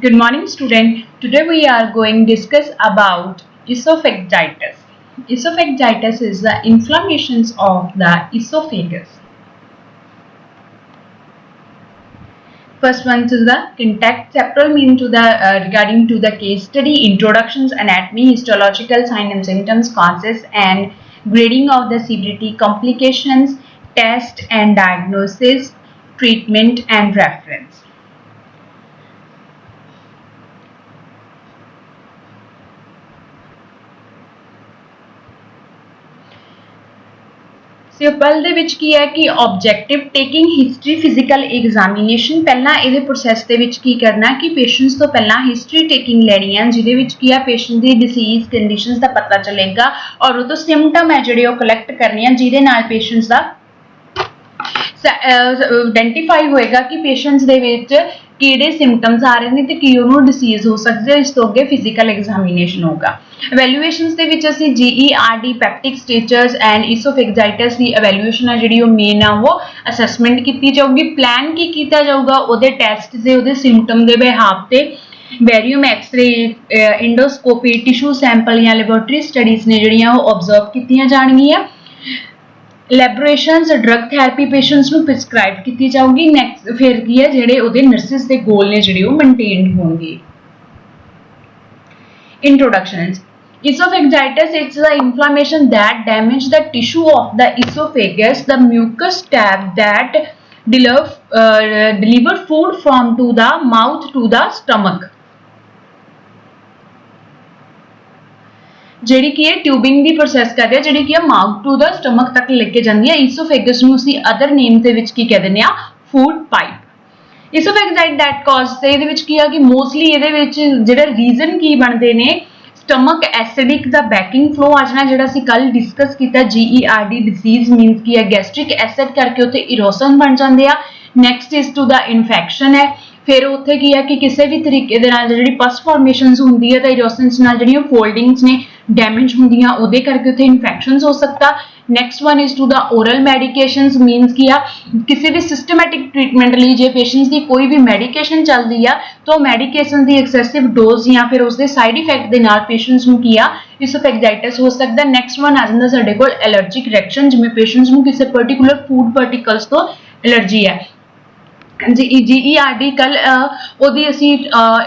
Good morning, student. Today we are going to discuss about esophagitis. Esophagitis is the inflammations of the esophagus. First one to the contact chapter mean to the regarding to the case study, introductions, anatomy, histological signs and symptoms, causes and grading of the severity, complications, test and diagnosis, treatment and reference. Simple ਦੇ ਵਿੱਚ ਕੀ ਹੈ ਕਿ objective taking history physical examination ਪਹਿਲਾਂ ਇਹਦੇ process ਦੇ ਵਿੱਚ ਕੀ ਕਰਨਾ ਕਿ ਪੇਸ਼ੈਂਟਸ ਤੋਂ ਪਹਿਲਾਂ ਹਿਸਟਰੀ ਟੇਕਿੰਗ ਲੈਣੀ ਹੈ ਜਿਹਦੇ ਵਿੱਚ ਕੀ ਹੈ ਪੇਸ਼ੈਂਟ ਦੀ ਡਿਸੀਜ਼ ਕੰਡੀਸ਼ਨਸ ਦਾ ਪਤਾ ਚੱਲੇਗਾ ਔਰ ਉਹ ਤੋਂ ਸਿੰਪਟਮ ਹੈ ਜਿਹੜੇ ਉਹ ਕਲੈਕਟ ਕਰਨੇ ਆ ਜਿਹਦੇ ਨਾਲ ਪੇਸ਼ੈਂਟਸ ਦਾ ਆਇਡੈਂਟੀਫਾਈ ਹੋਏਗਾ ਕਿ ਪੇਸ਼ੈਂਟਸ ਦੇ ਵਿੱਚ ਕਿਹੜੇ ਸਿੰਪਟਮਸ ਆ ਰਹੇ ਨੇ ਤੇ ਕੀ ਉਹਨੂੰ ਡਿਸੀਜ਼ ਹੋ ਸਕਦੀ ਹੈ ਇਸ ਤੋਂ ਅੱਗੇ ਫਿਜ਼ੀਕਲ ਐਗਜ਼ਾਮੀਨੇਸ਼ਨ ਹੋਗਾ ਇਵੈਲੂਏਸ਼ਨਸ ਦੇ ਵਿੱਚ ਅਸੀਂ GERD ਪੈਪਟਿਕ ਸਟੇਚਰਸ ਐਂਡ ਈਸੋਫੈਗਜਾਈਟਿਸ ਦੀ ਇਵੈਲੂਏਸ਼ਨ ਆ ਜਿਹੜੀ ਉਹ ਮੇਨ ਆ ਉਹ ਅਸੈਸਮੈਂਟ ਕੀਤੀ ਜਾਊਗੀ ਪਲਾਨ ਕੀ ਕੀਤਾ ਜਾਊਗਾ ਉਹਦੇ ਟੈਸਟ ਦੇ ਉਹਦੇ ਸਿੰਪਟਮ ਦੇ ਬਿਹਾਫ ਤੇ ਬੈਰੀਅਮ ਐਕਸ-ਰੇ ਇੰਡੋਸਕੋਪੀ ਟਿਸ਼ੂ ਸੈਂਪਲ ਜਾਂ ਲੈਬੋਰੇਟਰੀ ਸਟੱਡੀਜ਼ ਨੇ ਜਿਹੜੀਆਂ ਉਹ ਆਬਜ਼ਰਵ ਕੀਤੀਆਂ ਜਾਣਗੀਆਂ ਲੈਬੋਰੇਸ਼ਨਸ ਡਰਗ ਥੈਰੇਪੀ ਪੇਸ਼ੈਂਟਸ ਨੂੰ ਪ੍ਰਿਸਕ੍ਰਾਈਬ ਕੀਤੀ ਜਾਊਗੀ ਨੈਕਸਟ ਫਿਰ ਕੀ ਹੈ ਜਿਹੜੇ ਉਹਦੇ ਨਰਸਿਸ ਦੇ ਗੋਲ ਨੇ ਜਿਹੜੇ ਉਹ ਮੇਨਟੇਨਡ ਹੋਣਗੇ introductions esophagitis is the inflammation that damage the tissue of the esophagus the mucus tab that deliver food from to the mouth to the stomach ਜਿਹੜੀ ਕੀ ਹੈ ਟਿਊਬਿੰਗ ਦੀ ਪ੍ਰੋਸੈਸ ਕਰਦੇ ਆ ਜਿਹੜੀ ਕੀ ਹੈ ਮਾਊਥ ਟੂ ਦਾ ਸਟਮਕ ਤੱਕ ਲੈ ਕੇ ਜਾਂਦੀ ਹੈ ਈਸੋਫੇਗਸ ਨੂੰ ਅਸੀਂ ਅਦਰ ਨੇਮ ਦੇ ਵਿੱਚ ਕੀ ਕਹਿ ਦਿੰਦੇ ਆ ਫੂਡ ਪਾਈਪ ਈਸੋਫੈਗਜਾਈਟ ਦੈਟ ਕਾਜ਼ ਤੇ ਇਹਦੇ ਵਿੱਚ ਕੀ ਆ ਕਿ ਮੋਸਟਲੀ ਇਹਦੇ ਵਿੱਚ ਜਿਹੜਾ ਰੀਜ਼ਨ ਕੀ ਬਣਦੇ ਨੇ ਸਟਮਕ ਐਸਿਡਿਕ ਦਾ ਬੈਕਿੰਗ ਫਲੋ ਆ ਜਾਣਾ ਜਿਹੜਾ ਅਸੀਂ ਕੱਲ ਡਿਸਕਸ ਕੀਤਾ GERD ਡਿਸੀਜ਼ ਮੀਨਸ ਕੀ ਹੈ ਗੈਸਟ੍ਰਿਕ ਐਸਿਡ ਕਰਕੇ ਉੱਥੇ ਇਰੋਸ਼ਨ ਬਣ ਜਾਂਦੇ ਆ next is to the infection ਹੈ ਫਿਰ ਉੱਥੇ ਕੀ ਹੈ ਕਿ ਕਿਸੇ ਵੀ ਤਰੀਕੇ ਦੇ ਨਾਲ ਜਿਹੜੀ ਪਸ ਫਾਰਮੇਸ਼ਨਸ ਹੁੰਦੀ ਹੈ ਤਾਂ ਇਰੋਸ਼ਨਸ ਨਾਲ ਜਿਹੜੀਆਂ ਫੋਲਡਿੰਗਸ ਨੇ ਡੈਮੇਜ ਹੁੰਦੀਆਂ ਉਹਦੇ ਕਰਕੇ ਉੱਥੇ ਇਨਫੈਕਸ਼ਨਸ ਹੋ ਸਕਦਾ next one is to the oral medications means ਕੀ ਆ ਕਿਸੇ ਵੀ ਸਿਸਟਮੈਟਿਕ ਟ੍ਰੀਟਮੈਂਟ ਲਈ ਜੇ ਪੇਸ਼ੈਂਟਸ ਦੀ ਕੋਈ ਵੀ ਮੈਡੀਕੇਸ਼ਨ ਚੱਲਦੀ ਆ ਤਾਂ ਮੈਡੀਕੇਸ਼ਨ ਦੀ ਐਕਸੈਸਿਵ ਡੋਜ਼ ਜਾਂ ਫਿਰ ਉਸਦੇ ਸਾਈਡ ਇਫੈਕਟ ਦੇ ਨਾਲ ਪੇਸ਼ੈਂਟਸ ਨੂੰ ਕੀ ਆ ਈਸੋਫੈਗਜਾਈਟਿਸ ਹੋ ਸਕਦਾ ਨੈਕਸਟ ਵਨ ਆ ਜਾਂਦਾ ਸਾਡੇ ਕੋਲ ਐਲਰਜਿਕ ਰਿਐਕਸ਼ਨ ਜਿਵੇਂ ਪੇਸ਼ੈਂਟਸ ਨੂੰ ਕਿਸੇ ਪਾਰਟਿਕੂਲਰ ਫੂਡ ਪਾਰਟੀਕਲਸ ਤੋਂ ਐਲਰਜੀ ਹੈ GERD ਕੱਲ ਉਹਦੀ ਅਸੀਂ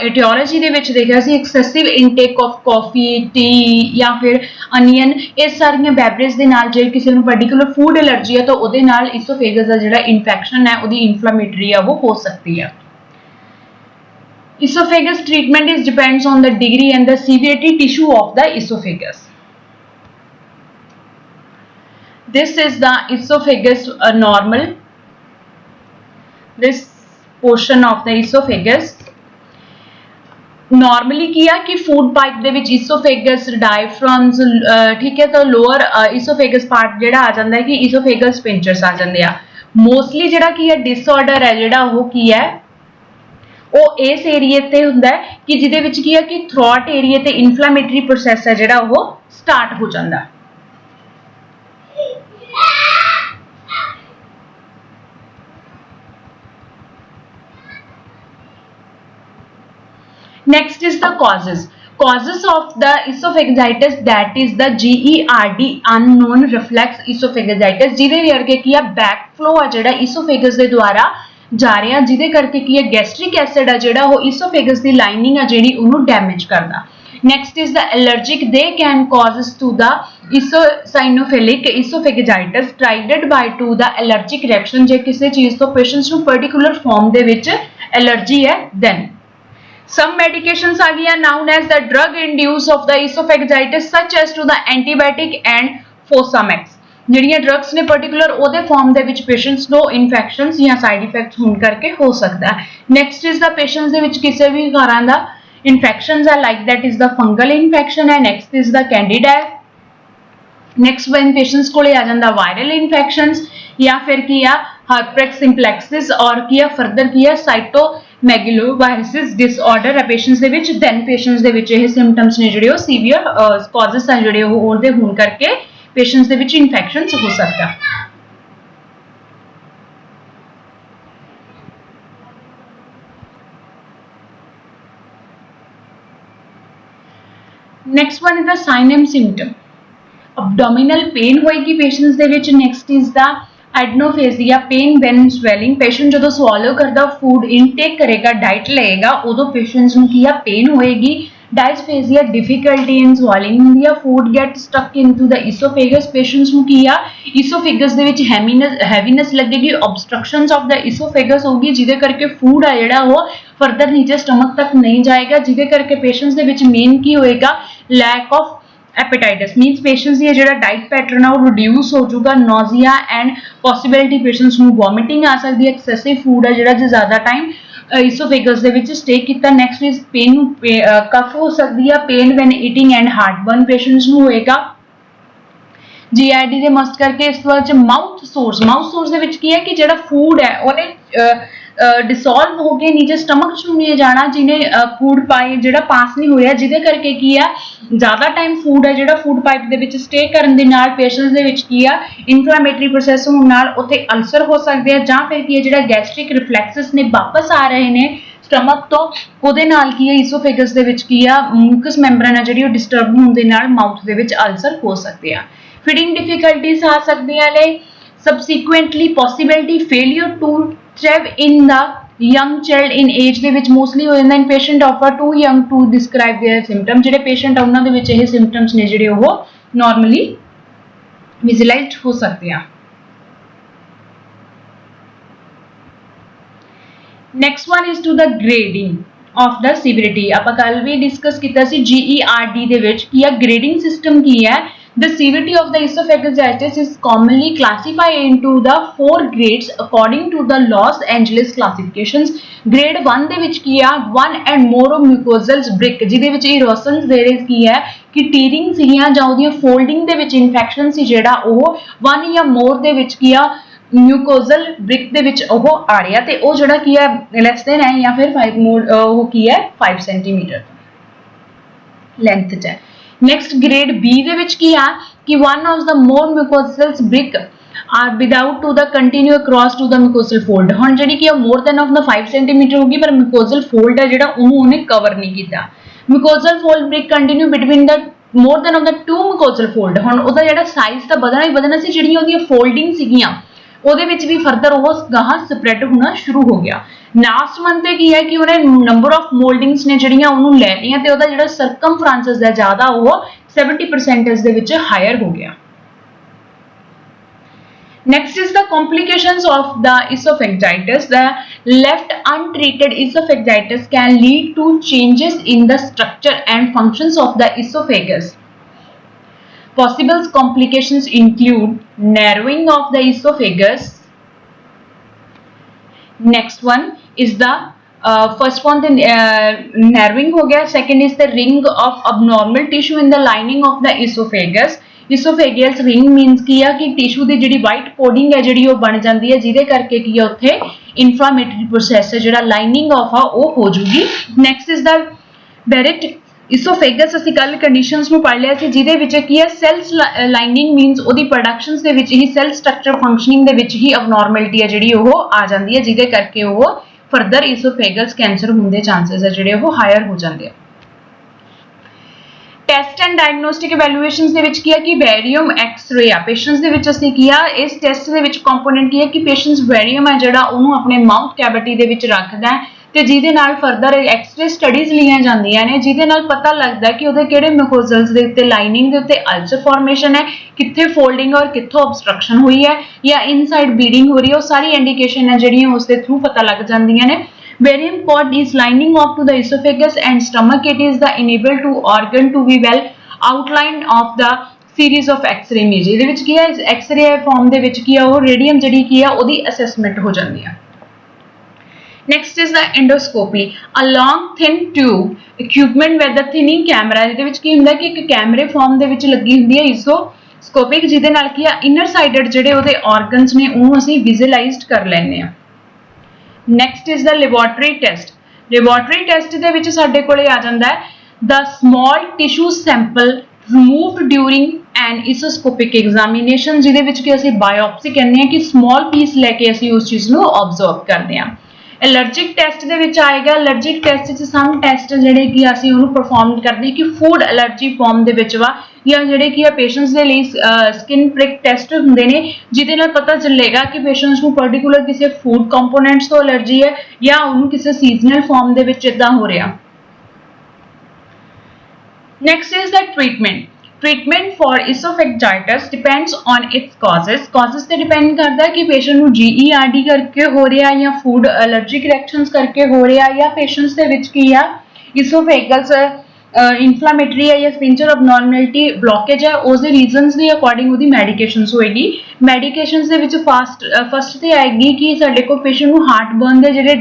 ਏਟੀਓਲੋਜੀ ਦੇ ਵਿੱਚ ਦੇਖਿਆ ਸੀ excessive intake of coffee tea ਜਾਂ ਫਿਰ ਅਨੀਅਨ ਇਹ ਸਾਰੀਆਂ ਬੈਵਰੇਜ ਦੇ ਨਾਲ ਜੇ ਕਿਸੇ ਨੂੰ ਪਾਰਟਿਕੂਲਰ ਫੂਡ ਐਲਰਜੀ ਹੈ ਤਾਂ ਉਹਦੇ ਨਾਲ ਈਸੋਫੇਗਸ ਦਾ ਜਿਹੜਾ ਇਨਫੈਕਸ਼ਨ ਹੈ ਉਹਦੀ ਇਨਫਲੇਮੇਟਰੀ ਆ ਉਹ ਹੋ ਸਕਦੀ ਹੈ esophagus treatment is depends on the degree and the severity tissue of the esophagus this is the esophagus normal this portion of the esophagus normally ਕੀ ਆ ਕਿ food pipe ਦੇ ਵਿੱਚ esophagus diaphragms ਠੀਕ ਹੈ ਤਾਂ lower esophagus part ਜਿਹੜਾ ਆ ਜਾਂਦਾ ਹੈ ਕਿ esophagus sphincters ਆ ਜਾਂਦੇ ਆ mostly ਜਿਹੜਾ ਕੀ ਹੈ disorder ਹੈ ਜਿਹੜਾ ਉਹ ਕੀ ਹੈ ਉਹ ਇਸ ਏਰੀਏ ਤੇ ਹੁੰਦਾ ਹੈ ਕਿ ਜਿਹਦੇ ਵਿੱਚ ਕੀ ਹੈ ਕਿ ਥ੍ਰੋਟ ਏਰੀਏ ਤੇ ਇਨਫਲੇਮੇਟਰੀ ਪ੍ਰੋਸੈਸ ਹੈ ਜਿਹੜਾ ਉਹ ਸਟਾਰਟ ਹੋ ਜਾਂਦਾ next is the causes of the esophagitis that is the GERD unknown reflex esophagitis ਜਿਹਦੇ ਕਰਕੇ ਕੀ ਆ ਬੈਕ ਫਲੋ ਆ ਜਿਹੜਾ esophagus ਦੇ ਦੁਆਰਾ ਜਾ ਰਿਹਾ ਜਿਹਦੇ ਕਰਕੇ ਕੀ ਹੈ ਗੈਸਟ੍ਰਿਕ ਐਸਿਡ ਆ ਜਿਹੜਾ ਉਹ ਈਸੋਫੇਗਸ ਦੀ ਲਾਈਨਿੰਗ ਆ ਜਿਹੜੀ ਉਹਨੂੰ ਡੈਮੇਜ ਕਰਦਾ next is the allergic they can causes to the eosinophilic esophagitis triggered by to the allergic reaction ਜੇ ਕਿਸੇ ਚੀਜ਼ ਤੋਂ ਪੇਸ਼ੈਂਟਸ ਨੂੰ ਪਾਰਟਿਕੂਲਰ ਫਾਰਮ ਦੇ ਵਿੱਚ ਐਲਰਜੀ ਹੈ then some medications are known as the drug induced of the esophagitis such as to the antibiotic and fosamax ਜਿਹੜੀਆਂ drugs ਨੇ ਪਾਰਟਿਕੂਲਰ ਉਹਦੇ ਫਾਰਮ ਦੇ ਵਿੱਚ ਪੇਸ਼ੈਂਟਸ ਨੂੰ ਇਨਫੈਕਸ਼ਨਸ ਜਾਂ ਸਾਈਡ ਇਫੈਕਟਸ ਹੋਣ ਕਰਕੇ ਹੋ ਸਕਦਾ ਹੈ ਨੈਕਸਟ ਇਜ਼ ਦਾ ਪੇਸ਼ੈਂਟਸ ਦੇ ਵਿੱਚ ਕਿਸੇ ਵੀ ਤਰ੍ਹਾਂ ਦਾ ਇਨਫੈਕਸ਼ਨਸ ਆ like that is the fungal infection ਹੈ next is the candida next when patients ਕੋਲੇ ਆ ਜਾਂਦਾ ਵਾਇਰਲ ਇਨਫੈਕਸ਼ਨਸ ਜਾਂ ਫਿਰ ਕੀ ਆ ਹਾਰਪਰੈਕਸ ਸਿੰਪਲੈਕਸਿਸ ਔਰ ਕੀ ਆ ਫਰਦਰ ਕੀ ਆ ਸਾਈਟੋਮੈਗਲੋਵਾਇਰਸਿਸ ਡਿਸਆਰਡਰ ਹੈ ਪੇਸ਼ੈਂਟਸ ਦੇ ਵਿੱਚ ਦੈਨ ਪੇਸ਼ੈਂਟਸ ਦੇ ਵਿੱਚ ਇਹ ਸਿੰਪਟਮਸ ਨੇ ਜਿਹੜੇ ਉਹ ਸੀਵੀਅਰ ਕਾਜ਼ਸ ਆ ਜਿਹੜੇ ਉਹ ਉਹਦੇ ਹੋਣ ਕਰਕੇ ਪੇਸ਼ੈਂਟਸ ਦੇ ਵਿੱਚ ਇਨਫੈਕਸ਼ਨਸ ਹੋ ਸਕਦਾ next one is the sign and symptom. abdominal pain ਹੋਏਗੀ ਪੇਸ਼ੈਂਟਸ ਦੇ ਵਿੱਚ। Next is the odynophagia, pain when swelling. Patient ਜਦੋਂ ਸਵਾਲੋ ਕਰਦਾ, ਫੂਡ ਇਨਟੇਕ ਕਰੇਗਾ, ਡਾਈਟ ਲਏਗਾ, ਉਦੋਂ ਪੇਸ਼ੈਂਟਸ ਨੂੰ ਕੀ ਆ, ਪੇਨ ਹੋਏਗੀ। ਡਾਇਸਫੇਜ਼ੀਆ, ਡਿਫਿਕਲਟੀ ਇਨ ਸਵਾਲਿੰਗ ਹੁੰਦੀ ਆ। Food get stuck into the oesophagus, patients ਨੂੰ ਕੀ ਆ, ਈਸੋਫੇਗਸ ਦੇ ਵਿੱਚ ਹੈਵੀਨੈਸ ਲੱਗੇਗੀ, obstructions ਆਫ ਦਾ ਈਸੋਫੇਗਸ ਹੋਊਗੀ, ਜਿਹਦੇ ਕਰਕੇ ਫੂਡ ਆ ਜਿਹੜਾ ਉਹ ਫਰਦਰ ਨੀਚੇ ਸਟਮਕ ਤੱਕ ਨਹੀਂ ਜਾਏਗਾ, ਜਿਹਦੇ ਕਰਕੇ ਪੇਸ਼ੈਂਟਸ ਦੇ ਵਿੱਚ ਮੇਨ ਕੀ ਹੋਏਗਾ, lack of appetite means patients ये जो डाइट पैटर्न है वो रिड्यूस हो जाएगा। नोजिया एंड पॉसिबिलिटी पेशेंट्स को वॉमिटिंग आ सकती है। एक्सेसिव फूड है जो ज़्यादा टाइम ईसोफेगस दे विच स्टे किया। नैक्सट इज पेन, कफ हो सकती है, pain when eating and heartburn patients को होएगा। GID ਦੇ ਮਸਟ ਕਰਕੇ ਇਸ ਤੋਂ ਬਾਅਦ ਮਾਊਥ ਸੋਰਸ ਦੇ ਵਿੱਚ ਕੀ ਹੈ ਕਿ ਜਿਹੜਾ ਫੂਡ ਹੈ ਉਹਨੇ डिसॉल्व हो गए नीचे स्टमक ਚ नहीं जाना, जिन्हें फूड पाइप ਜਿਹੜਾ ਪਾਸ ਨਹੀਂ ਹੋਇਆ, ਜਿਹਦੇ ਕਰਕੇ ਕੀ ਆ, ਜ਼ਿਆਦਾ ਟਾਈਮ ਫੂਡ ਹੈ ਜਿਹੜਾ ਫੂਡ ਪਾਈਪ ਦੇ ਵਿੱਚ ਸਟੇ ਕਰਨ ਦੇ ਨਾਲ ਪੇਸ਼ੈਂਟਸ ਦੇ ਵਿੱਚ ਕੀ ਆ, ਇਨਫਲੇਮੇਟਰੀ ਪ੍ਰੋਸੈਸ ਹੋਣ ਨਾਲ ਉੱਥੇ ਅਲਸਰ ਹੋ ਸਕਦੇ ਆ, ਜਾਂ ਫਿਰ ਕੀ ਹੈ ਜਿਹੜਾ ਗੈਸਟ੍ਰਿਕ ਰਿਫਲੈਕਸਸ ਨੇ ਵਾਪਸ ਆ ਰਹੇ ਨੇ ਸਟਮਕ ਤੋਂ, ਉਹਦੇ ਨਾਲ ਕੀ ਹੈ ਈਸੋਫੇਗਸ ਦੇ ਵਿੱਚ ਕੀ ਆ, ਮਿਊਕਸ ਮੈਂਬਰਨ ਹੈ ਜਿਹੜੀ ਉਹ ਡਿਸਟਰਬ ਹੋਣ ਦੇ ਨਾਲ ਮਾਊਥ ਦੇ ਵਿੱਚ ਅਲਸਰ ਹੋ ਸਕਦੇ ਆ। ਫੀਡਿੰਗ ਡਿਫਿਕਲਟੀਜ਼ ਆ ਸਕਦੀਆਂ ਨੇ। Subsequently possibility failure to thrive in the young child in age ਦੇ ਵਿੱਚ ਮੋਸਟਲੀ ਹੋ ਜਾਂਦਾ। ਪੇਸ਼ੈਂਟ ਆਫਰ too young to describe their symptom, ਜਿਹੜੇ ਪੇਸ਼ੈਂਟ ਉਹਨਾਂ ਦੇ ਵਿੱਚ ਇਹ ਸਿੰਪਟਮਸ ਨੇ ਜਿਹੜੇ ਉਹ ਨਾਰਮਲੀ ਵਿਜ਼ੂਅਲਾਈਜ਼ਡ ਹੋ ਸਕਦੇ ਆ। Next one is to the grading of the severity. ਆਪਾਂ ਕੱਲ ਵੀ ਡਿਸਕਸ ਕੀਤਾ ਸੀ GERD ਦੇ ਵਿੱਚ ਕੀ ਆ, ਗ੍ਰੇਡਿੰਗ ਸਿਸਟਮ ਕੀ ਹੈ। The severity of the esophagitis is commonly classified into the 4 grades according to the Los Angeles classifications. Grade 1 ਦੇ ਵਿੱਚ ਕੀ ਆ, 1 and more of mucosal brick, ਜਿਹਦੇ ਵਿੱਚ erosions ਦੇ ਰਹੇ ਕੀ ਹੈ ਕਿ ਟੀਰਿੰਗ ਸੀਗੀਆਂ ਜਾਂ ਉਹਦੀਆਂ ਫੋਲਡਿੰਗ ਦੇ ਵਿੱਚ ਇਨਫੈਕਸ਼ਨ ਸੀ ਜਿਹੜਾ ਉਹ 1 ਜਾਂ more ਦੇ ਵਿੱਚ ਕੀ ਆ, ਮਿਊਕੋਜ਼ਲ ਬ੍ਰਿਕ ਦੇ ਵਿੱਚ ਉਹ ਆ ਰਿਹਾ, ਤੇ ਉਹ ਜਿਹੜਾ ਕੀ ਹੈ ਲੈਸ ਦੇਨ ਹੈ ਜਾਂ ਫਿਰ 5 more ਉਹ ਕੀ ਹੈ 5 ਸੈਂਟੀਮੀਟਰ ਲੈਂਥ ਚ ਹੈ। ਨੈਕਸਟ ਗ੍ਰੇਡ B ਦੇ ਵਿੱਚ ਕੀ ਆ ਕਿ one of the more mucosal brick are without to the continue across to the mucosal fold। ਹੁਣ ਜਿਹੜੀ ਕੀ ਆ more than of the 5 centimeter ਹੋਗੀ, ਪਰ mucosal fold ਹੈ ਜਿਹੜਾ ਉਹਨੇ ਕਵਰ ਨਹੀਂ ਕੀਤਾ। mucosal fold brick continue between the more than of the 2 mucosal fold। ਹੁਣ ਉਹਦਾ ਜਿਹੜਾ ਸਾਈਜ਼ ਤਾਂ ਵਧਣਾ ਹੀ ਵਧਣਾ ਸੀ, ਜਿਹੜੀਆਂ ਉਹਦੀਆਂ ਫੋਲਡਿੰਗ ਸੀਗੀਆਂ ਉਹਦੇ ਵਿੱਚ ਵੀ ਫਰਦਰ ਉਹ ਗਾਹਾਂ ਸਪਰੈਡ ਹੋਣਾ ਸ਼ੁਰੂ ਹੋ ਗਿਆ। ਲਾਸਟ ਮੰਥ ਤੇ ਕੀ ਹੈ ਕਿ ਉਹਨੇ ਨੰਬਰ ਆਫ ਮੋਲਡਿੰਗਸ ਨੇ ਜਿਹੜੀਆਂ ਉਹਨੂੰ ਲੈ ਲਈਆਂ, ਤੇ ਉਹਦਾ ਜਿਹੜਾ ਸਰਕਮਫਰੈਂਸਸ ਹੈ ਜ਼ਿਆਦਾ ਉਹ 70% ਦੇ ਵਿੱਚ ਹਾਇਰ ਹੋ ਗਿਆ। Next is the complications of the esophagitis. The left untreated esophagitis can lead to changes in the structure and functions of the esophagus. Possible complications include narrowing of the esophagus. Next one is the first one, the narrowing हो गया। Second is the ring of abnormal tissue in the lining of the esophagus. Esophageal ring means ਕੀ ਆ ਕਿ tissue ਦੀ ਜਿਹੜੀ white coding ਹੈ ਜਿਹੜੀ ਉਹ ਬਣ ਜਾਂਦੀ ਹੈ, ਜਿਹਦੇ ਕਰਕੇ ਕੀ ਆ ਉੱਥੇ ਇਨਫਲਾਮੇਟਰੀ ਪ੍ਰੋਸੈਸ ਹੈ ਜਿਹੜਾ ਲਾਈਨਿੰਗ ਆਫ ਆ ਉਹ ਹੋ ਜੂਗੀ। Next is the Barrett oesophagus. ਅਸੀਂ ਕੱਲ ਕੰਡੀਸ਼ਨਸ ਨੂੰ ਪੜ੍ਹ ਲਿਆ ਸੀ, ਜਿਹਦੇ ਵਿੱਚ ਕੀ ਹੈ ਸੈਲਸ ਲਾਈਨਿੰਗ ਮੀਨਸ ਉਹਦੀ ਪ੍ਰੋਡਕਸ਼ਨਸ ਦੇ ਵਿੱਚ ਹੀ ਸੈਲ ਸਟਰਕਚਰ ਫੰਕਸ਼ਨਿੰਗ ਦੇ ਵਿੱਚ ਹੀ ਅਬਨੋਰਮੈਲਿਟੀ ਹੈ ਜਿਹੜੀ ਉਹ ਆ ਜਾਂਦੀ ਹੈ, ਜਿਹਦੇ ਕਰਕੇ ਉਹ ਫਰਦਰ ਈਸੋਫੇਗਸ ਕੈਂਸਰ ਹੋਣ ਦੇ ਚਾਂਸਸ ਹੈ ਜਿਹੜੇ ਉਹ ਹਾਇਰ ਹੋ ਜਾਂਦੇ ਆ। ਟੈਸਟ ਐਂਡ ਡਾਇਗਨੋਸਟਿਕ ਇਵੈਲੂਏਸ਼ਨਸ ਦੇ ਵਿੱਚ ਕੀ ਹੈ ਕਿ ਬੈਰੀਅਮ ਐਕਸ-ਰੇ ਆ ਪੇਸ਼ੈਂਟਸ ਦੇ ਵਿੱਚ। ਅਸੀਂ ਕੀ ਆ ਇਸ ਟੈਸਟ ਦੇ ਵਿੱਚ ਕੰਪੋਨੈਂਟ ਕੀ ਹੈ ਕਿ ਪੇਸ਼ੈਂਟਸ ਬੈਰੀਅਮ ਹੈ ਜਿਹੜਾ ਉਹਨੂੰ ਆਪਣੇ ਮਾਊਥ ਕੈਵਿਟੀ ਦੇ ਵਿੱਚ ਰੱਖਦਾ ਹੈ, ਤੇ ਜਿਹਦੇ ਨਾਲ ਫਰਦਰ ਐਕਸ-ਰੇ ਸਟੱਡੀਜ਼ ਲਈਆਂ ਜਾਂਦੀਆਂ ਨੇ, ਜਿਹਦੇ ਨਾਲ ਪਤਾ ਲੱਗਦਾ ਕਿ ਉਹਦੇ ਕਿਹੜੇ ਮਿਊਕੋਜ਼ਲਸ ਦੇ ਉੱਤੇ ਲਾਈਨਿੰਗ ਦੇ ਉੱਤੇ ਅਲਸਰ ਫਾਰਮੇਸ਼ਨ ਹੈ, ਕਿੱਥੇ ਫੋਲਡਿੰਗ ਔਰ ਕਿੱਥੋਂ obstruction ਹੋਈ ਹੈ ਜਾਂ ਇਨਸਾਈਡ ਬਲੀਡਿੰਗ ਹੋ ਰਹੀ ਹੈ। ਉਹ ਸਾਰੀ ਇੰਡੀਕੇਸ਼ਨ ਹੈ ਜਿਹੜੀਆਂ ਉਸ ਦੇ ਥਰੂ ਪਤਾ ਲੱਗ ਜਾਂਦੀਆਂ ਨੇ। Barium cord is lining off to the esophagus and stomach. It is the enable to organ to be well outline of the series of X-ray image। ਇਹਦੇ ਵਿੱਚ ਕੀ ਹੈ X-ray ਫਾਰਮ ਦੇ ਵਿੱਚ ਕੀ ਆ ਉਹ ਰੇਡੀਅਮ ਜਿਹੜੀ ਕੀ ਆ ਉਹਦੀ ਅਸੈਸਮੈਂਟ ਹੋ ਜਾਂਦੀ ਆ। Next is the endoscopy, a long thin tube equipment with the thinning camera। ਇਹਦੇ ਵਿੱਚ ਕੀ ਹੁੰਦਾ ਕਿ ਇੱਕ ਕੈਮਰੇ ਫਾਰਮ ਦੇ ਵਿੱਚ ਲੱਗੀ ਹੁੰਦੀ ਹੈ ਈਸੋਸਕੋਪਿਕ, ਜਿਹਦੇ ਨਾਲ ਕੀ ਆ ਇਨਰ ਸਾਈਡਡ ਜਿਹੜੇ ਉਹਦੇ ਆਰਗਨਸ ਨੇ ਉਹਨੂੰ ਅਸੀਂ ਵਿਜ਼ੂਅਲਾਈਜ਼ਡ ਕਰ ਲੈਂਦੇ ਆ। Next is the laboratory test. Laboratory test ਦੇ ਵਿੱਚ ਸਾਡੇ ਕੋਲੇ ਆ ਜਾਂਦਾ ਹੈ the small tissue sample removed during an isoscopic examination, ਜਿਹਦੇ ਵਿੱਚ ਕਿ ਅਸੀਂ ਬਾਇਓਪਸੀ ਕਹਿੰਦੇ ਹਾਂ ਕਿ small piece ਲੈ ਕੇ ਅਸੀਂ ਉਸ ਚੀਜ਼ ਨੂੰ observe ਕਰਦੇ ਹਾਂ। एलर्जिक टेस्ट दे विच आएगा एलर्जिक टेस्ट च सम टेस्ट जिहड़े कि असीं उहनूं परफॉर्म करदे कि फूड एलर्जी फॉर्म दे विच वा या जिहड़े कि पेशेंट्स दे लई स्किन प्रिक टेस्ट हुंदे ने जिहदे नाल पता चलेगा कि पेशेंट्स नूं पर्टिकुलर किसी फूड कंपोनेंट्स तो एलर्जी है या उहनूं किसी सीजनल फॉर्म दे विच इदां हो रिहा। Next is the treatment. Treatment for esophagitis depends on its causes. Causes ते depend करता है कि patient ਨੂੰ GERD करके हो रहा या food allergic reactions करके हो रहा या patients ਦੇ ਵਿੱਚ ਕੀ ਆ esophagus inflammatory है या sphincter abnormality blockage है उसके reasons ਦੇ according ਉਹਦੀ medications ਹੋਏਗੀ। medications ਦੇ ਵਿੱਚ first ਤੇ ਆਏਗੀ ਕਿ ਸਾਡੇ ਕੋਲ patient ਨੂੰ heartburn ਦੇ ਜਿਹੜੇ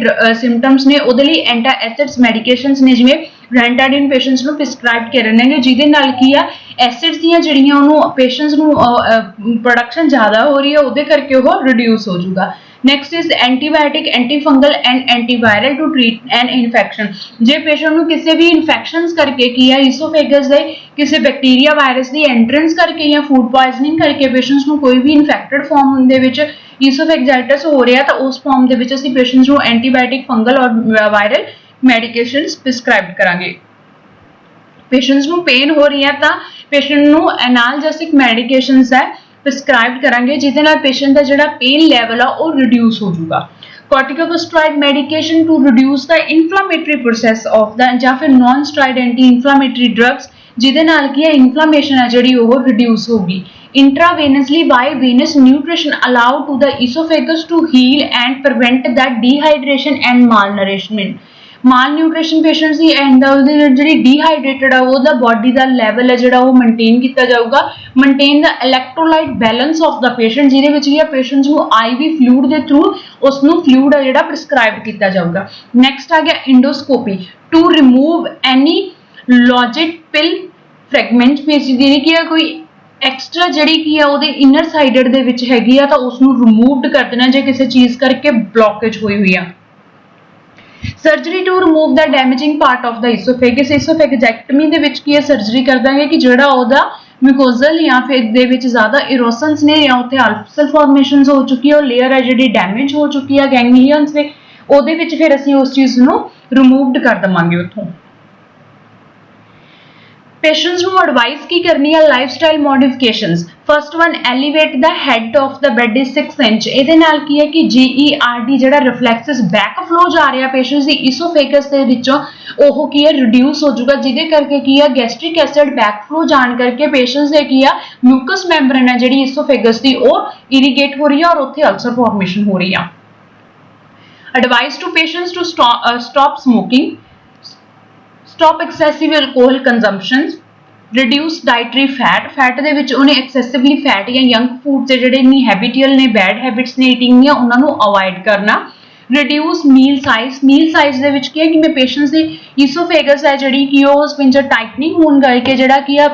symptoms ਨੇ ਉਹਦੇ ਲਈ antacids medications ਨੇ ਜਿਵੇਂ ਰੈਂਟਾਡਿਨ ਪੇਸ਼ੈਂਟਸ ਨੂੰ ਪ੍ਰਿਸਕ੍ਰਾਈਬ ਕਰਨਗੇ ਜਿਹਦੇ ਨਾਲ ਕੀ ਆ ਐਸਿਡਸ ਦੀਆਂ ਜਿਹੜੀਆਂ ਉਹਨੂੰ ਪੇਸ਼ੈਂਟਸ ਨੂੰ ਪ੍ਰੋਡਕਸ਼ਨ ਜ਼ਿਆਦਾ ਹੋ ਰਹੀ ਹੈ ਉਹਦੇ ਕਰਕੇ ਉਹ ਰਿਡਿਊਸ ਹੋ ਜਾਊਗਾ। Next is antibiotic antifungal and antiviral to treat an infection ਜੇ ਪੇਸ਼ੈਂਟ ਨੂੰ ਕਿਸੇ ਵੀ ਇਨਫੈਕਸ਼ਨਸ ਕਰਕੇ ਕੀ ਆ ਈਸੋਫੇਗਸ ਦੇ ਕਿਸੇ ਬੈਕਟੀਰੀਆ ਵਾਇਰਸ ਦੀ ਐਂਟਰੈਂਸ ਕਰਕੇ ਜਾਂ ਫੂਡ ਪੋਇਜ਼ਨਿੰਗ ਕਰਕੇ ਪੇਸ਼ੈਂਟਸ ਨੂੰ ਕੋਈ ਵੀ ਇਨਫੈਕਟਡ ਫਾਰਮ ਦੇ ਵਿੱਚ ਈਸੋਫੇਗਜਾਈਟਿਸ ਹੋ ਰਿਹਾ ਤਾਂ ਉਸ ਫਾਰਮ ਦੇ ਵਿੱਚ ਅਸੀਂ ਪੇਸ਼ੈਂਟਸ ਨੂੰ ਐਂਟੀਬਾਇਓਟਿਕ ਫੰਗਲ ਔਰ ਵਾਇਰਲ मेडिकेशंस प्रिस्क्राइब करांगे। पेशेंट्स ਨੂੰ पेन हो रही है ਤਾਂ पेशेंट ਨੂੰ एनाल्जेसिक मेडिकेशंस है प्रिस्क्राइब करांगे ਜਿਹਦੇ ਨਾਲ पेशेंट ਦਾ ਜਿਹੜਾ पेन लेवल ਆ ਉਹ ਰਿਡਿਊਸ ਹੋ ਜਾਊਗਾ। corticosteroid medication to reduce the inflammatory process of the ਜਾਂ ਫਿਰ non steroid anti inflammatory drugs ਜਿਹਦੇ ਨਾਲ ਕੀ ਹੈ ਇਨਫਲੇਮੇਸ਼ਨ ਹੈ ਜਿਹੜੀ ਉਹ ਰਿਡਿਊਸ ਹੋਊਗੀ। intravenously by venous nutrition allow to the esophagus to heal and prevent that dehydration and malnourishment। Mall nutrition patients the and ਉਹਦੀ ਜਿਹੜੀ ਡੀਹਾਈਡਰੇਟਡ ਆ ਉਹਦਾ ਬੋਡੀ ਦਾ ਲੈਵਲ ਹੈ ਜਿਹੜਾ ਉਹ ਮੇਨਟੇਨ ਕੀਤਾ ਜਾਊਗਾ। Maintain the electrolyte balance of the patient ਜਿਹਦੇ ਵਿੱਚ ਕੀ ਆ ਪੇਸ਼ੈਂਟਸ ਨੂੰ ਆਈਵੀ ਫਲੂਇਡ ਦੇ ਥਰੂ ਉਸ ਨੂੰ ਫਲੂਇਡ ਆ ਜਿਹੜਾ ਪ੍ਰਿਸਕ੍ਰਾਈਬ ਕੀਤਾ ਜਾਊਗਾ। ਨੈਕਸਟ ਆ ਗਿਆ endoscopy to remove any lodged pill fragment ਜਿਹੜੀ ਕੀ ਆ ਕੋਈ ਐਕਸਟਰਾ ਜਿਹੜੀ ਕੀ ਆ ਉਹਦੇ ਇਨਰ ਸਾਈਡਡ ਦੇ ਵਿੱਚ ਹੈਗੀ ਆ ਤਾਂ ਉਸ ਨੂੰ ਰਿਮੂਵਡ ਕਰ ਦੇਣਾ ਜੇ ਕਿਸੇ ਚੀਜ਼ ਕਰਕੇ ਬਲੌਕੇਜ ਹੋਈ ਹੋਈ ਆ। Surgery to remove the damaging part of the oesophagus oesophagectomy ਦੇ ਵਿੱਚ ਕੀ ਹੈ ਸਰਜਰੀ ਕਰ ਦਾਂਗੇ ਕਿ ਜਿਹੜਾ ਉਹਦਾ ਮਿਊਕੋਜ਼ਲ ਜਾਂ ਫਿਰ ਦੇ ਵਿੱਚ ਜ਼ਿਆਦਾ ਇਰੋਸ਼ਨਸ ਨੇ ਜਾਂ ਉੱਥੇ ਅਲਫਸਲ ਫਾਰਮੇਸ਼ਨਸ ਹੋ ਚੁੱਕੀ ਹੈ ਉਹ ਲੇਅਰ ਹੈ ਜਿਹੜੀ ਡੈਮੇਜ ਹੋ ਚੁੱਕੀ ਹੈ ਗੈਂਗਲੀਅਨਸ ਦੇ ਉਹਦੇ ਵਿੱਚ ਫਿਰ ਅਸੀਂ ਉਸ ਚੀਜ਼ ਨੂੰ ਰਿਮੂਵਡ ਕਰ ਦਵਾਂਗੇ ਉੱਥੋਂ। पेशेंट्स ਨੂੰ एडवाइस की करनी है lifestyle modifications. First one elevate the head of the bed 6 inch ਇਹਦੇ ਨਾਲ ਕੀ ਹੈ ਕਿ GERD ਜਿਹੜਾ ਰਿਫਲੈਕਸਸ ਬੈਕ ਫਲੋ ਜਾ ਰਿਹਾ ਪੇਸ਼ੈਂਟਸ ਦੀ ਈਸੋਫੇਗਸ ਦੇ ਵਿੱਚੋਂ ਉਹ ਕੀ ਹੈ ਰਿਡਿਊਸ ਹੋ ਜਾਊਗਾ ਜਿਹਦੇ ਕਰਕੇ ਕੀ ਹੈ ਗੈਸਟ੍ਰਿਕ ਐਸਿਡ ਬੈਕ ਫਲੋ ਜਾਣ ਕਰਕੇ ਪੇਸ਼ੈਂਟਸ ਦੇ ਕੀ ਆ ਮਿਊਕਸ ਮੈਂਬਰੇਨ ਹੈ ਜਿਹੜੀ ਈਸੋਫੇਗਸ ਦੀ ਉਹ ਇਰੀਗੇਟ ਹੋ ਰਹੀ ਹੈ ਔਰ ਉੱਥੇ ਅਲਸਰ ਫਾਰਮੇਸ਼ਨ ਹੋ ਰਹੀ ਆ। Advice to patients to stop smoking, stop excessive alcohol consumption, reduce dietary fat fat ਦੇ ਵਿੱਚ ਉਹਨੇ excessively fat ਜਾਂ junk food ਤੇ ਜਿਹੜੇ ਨਹੀਂ habitual ਨੇ bad habits ਨੇ eating ਦੀਆਂ ਉਹਨਾਂ ਨੂੰ avoid ਕਰਨਾ। reduce meal size ਦੇ ਵਿੱਚ ਕੀ ਹੈ ਕਿ ਮੈਂ patients ਦੀ esophagus ਹੈ ਜਿਹੜੀ ਕਿ ਉਹ sphincter tightening ਹੋਣ ਕਰਕੇ ਜਿਹੜਾ ਕੀ ਆ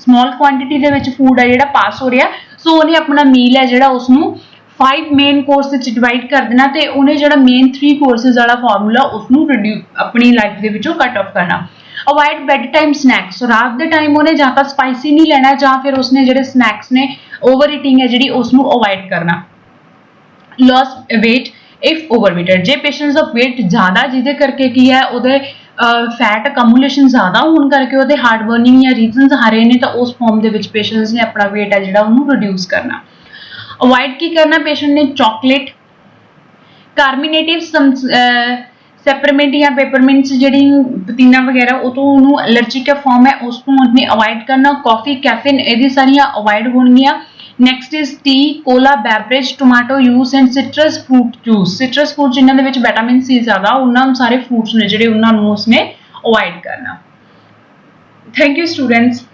small quantity ਦੇ ਵਿੱਚ food ਹੈ ਜਿਹੜਾ ਪਾਸ ਹੋ ਰਿਹਾ ਸੋ ਉਹਨੇ ਆਪਣਾ meal ਹੈ ਜਿਹੜਾ ਉਸ ਨੂੰ 5 ਮੇਨ ਕੋਰਸ ਵਿੱਚ ਡਿਵਾਈਡ ਕਰ ਦੇਣਾ ਤੇ ਉਹਨੇ ਜਿਹੜਾ ਮੇਨ 3 ਕੋਰਸਸ ਵਾਲਾ ਫਾਰਮੂਲਾ ਉਸ ਨੂੰ ਆਪਣੀ ਲਾਈਫ ਦੇ ਵਿੱਚੋਂ ਕੱਟ ਆਫ ਕਰਨਾ। ਅਵੋਇਡ ਬੈਡ ਟਾਈਮ ਸਨੈਕਸ ਰਾਤ ਦੇ ਟਾਈਮ ਉਹਨੇ ਜਾਂ ਤਾਂ ਸਪਾਈਸੀ ਨਹੀਂ ਲੈਣਾ ਜਾਂ ਫਿਰ ਉਸਨੇ ਜਿਹੜੇ ਸਨੈਕਸ ਨੇ ਓਵਰ ਈਟਿੰਗ ਹੈ ਜਿਹੜੀ ਉਸ ਨੂੰ ਅਵੋਇਡ ਕਰਨਾ। ਲੌਸ weight ਇਫ ਓਵਰਵੇਟਡ ਜੇ ਪੇਸ਼ੈਂਟਸ ਦਾ weight ਜ਼ਿਆਦਾ ਜਿਹਦੇ ਕਰਕੇ ਕੀ ਹੈ ਉਹਦੇ ਫੈਟ ਅਕਮੂਲੇਸ਼ਨ ਜ਼ਿਆਦਾ ਹੋਣ ਕਰਕੇ ਉਹਦੇ ਹਾਰਟ ਬਰਨਿੰਗ ਜਾਂ ਰੀਜ਼ਨਸ ਆ ਰਹੇ ਨੇ ਤਾਂ ਉਸ ਫਾਰਮ ਦੇ ਵਿੱਚ ਪੇਸ਼ੈਂਟਸ ਨੇ ਆਪਣਾ weight ਹੈ ਜਿਹੜਾ ਉਹਨੂੰ ਰਿਡਿਊਸ ਕਰਨਾ। अवॉइड की करना पेशेंट ने चॉकलेट कार्बोनेटिव सेपरमेंट या पेपरमिंट्स ਜਿਹੜੀ ਪਤੀਨਾ ਵਗੈਰਾ ਉਹ ਤੋਂ ਉਹਨੂੰ ਐਲਰਜਿਕ ਫਾਰਮ ਹੈ ਉਸ ਨੂੰ ਉਹਨੇ ਅਵੋਇਡ ਕਰਨਾ। ਕਾਫੀ ਕੈਫੀਨ ਇਹਦੀ ਸਾਰੀਆਂ ਅਵੋਇਡ ਹੋਣਗੀਆਂ। Next is tea cola beverage tomato juice and citrus fruit juice citrus fruit ਜਿਨ੍ਹਾਂ ਦੇ ਵਿੱਚ ਵਿਟਾਮਿਨ ਸੀ ਜ਼ਿਆਦਾ ਉਹਨਾਂ ਨੂੰ ਸਾਰੇ ਫਰੂਟਸ ਨੇ ਜਿਹੜੇ ਉਹਨਾਂ ਨੂੰ ਉਸਨੇ ਅਵੋਇਡ ਕਰਨਾ। Thank you students.